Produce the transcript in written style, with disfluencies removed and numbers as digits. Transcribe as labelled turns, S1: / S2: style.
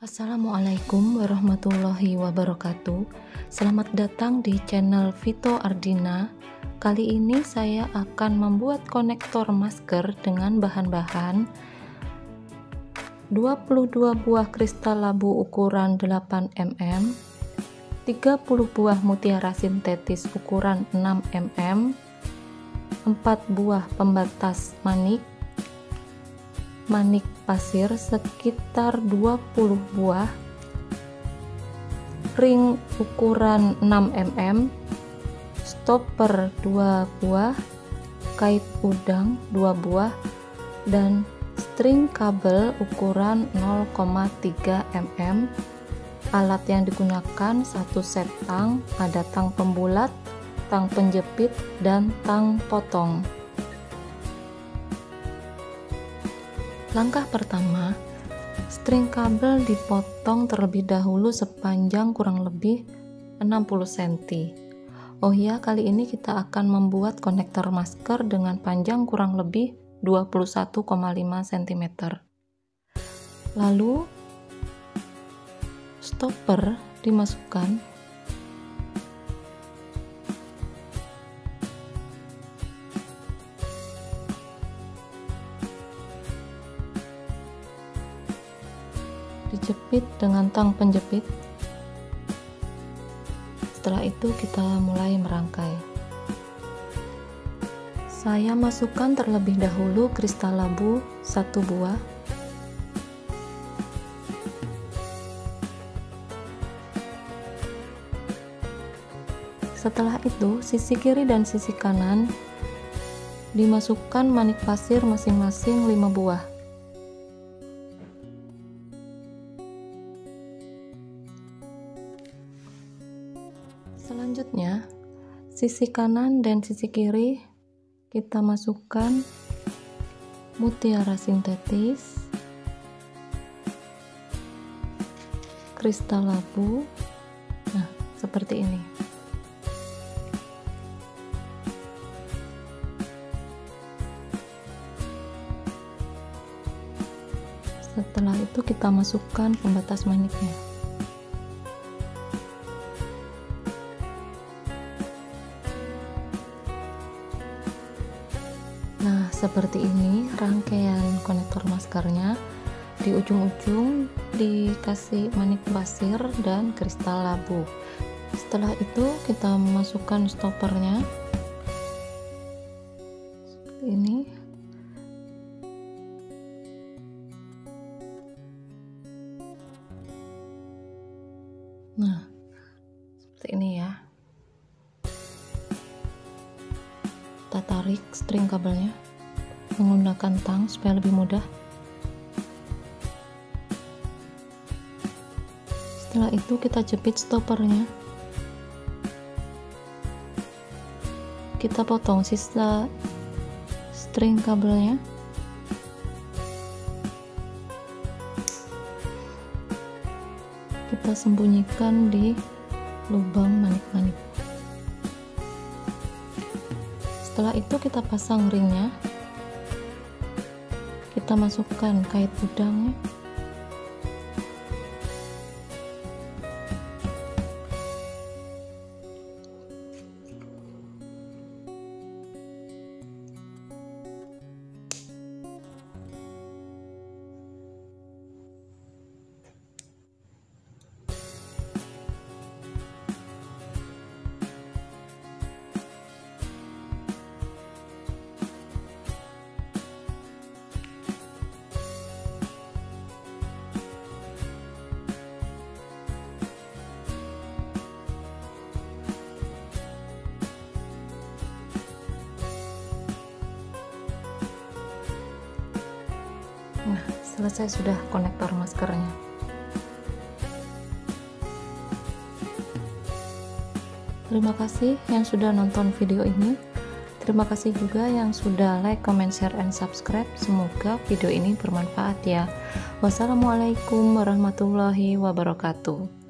S1: Assalamualaikum warahmatullahi wabarakatuh. Selamat datang di channel Vito Ardina. Kali ini saya akan membuat konektor masker dengan bahan-bahan 22 buah kristal labu ukuran 8 mm, 30 buah mutiara sintetis ukuran 6 mm, 4 buah pembatas manik pasir sekitar 20 buah, ring ukuran 6 mm, stopper 2 buah, kait udang 2 buah, dan string kabel ukuran 0,3 mm. Alat yang digunakan satu set tang, ada tang pembulat, tang penjepit, dan tang potong. Langkah pertama, string kabel dipotong terlebih dahulu sepanjang kurang lebih 60 cm. Oh ya, kali ini kita akan membuat konektor masker dengan panjang kurang lebih 21,5 cm. Lalu stopper dimasukkan. Dijepit dengan tang penjepit. Setelah itu kita mulai merangkai. Saya masukkan terlebih dahulu kristal labu 1 buah, setelah itu sisi kiri dan sisi kanan dimasukkan manik pasir masing-masing 5 buah. Selanjutnya, sisi kanan dan sisi kiri kita masukkan mutiara sintetis, kristal labu. Nah, seperti ini. Setelah itu kita masukkan pembatas maniknya. Nah, seperti ini rangkaian konektor maskernya. Di ujung-ujung dikasih manik pasir dan kristal labu. Setelah itu kita masukkan stoppernya seperti ini. Nah, seperti ini ya. Kita tarik string kabelnya menggunakan tang supaya lebih mudah. Setelah itu kita jepit stoppernya. Kita potong sisa string kabelnya. Kita sembunyikan di lubang manik-manik. Setelah itu kita pasang ringnya. Kita masukkan kait udangnya. Nah, selesai sudah konektor maskernya. Terima kasih yang sudah nonton video ini. Terima kasih juga yang sudah like, comment, share, and subscribe. Semoga video ini bermanfaat ya. Wassalamualaikum warahmatullahi wabarakatuh.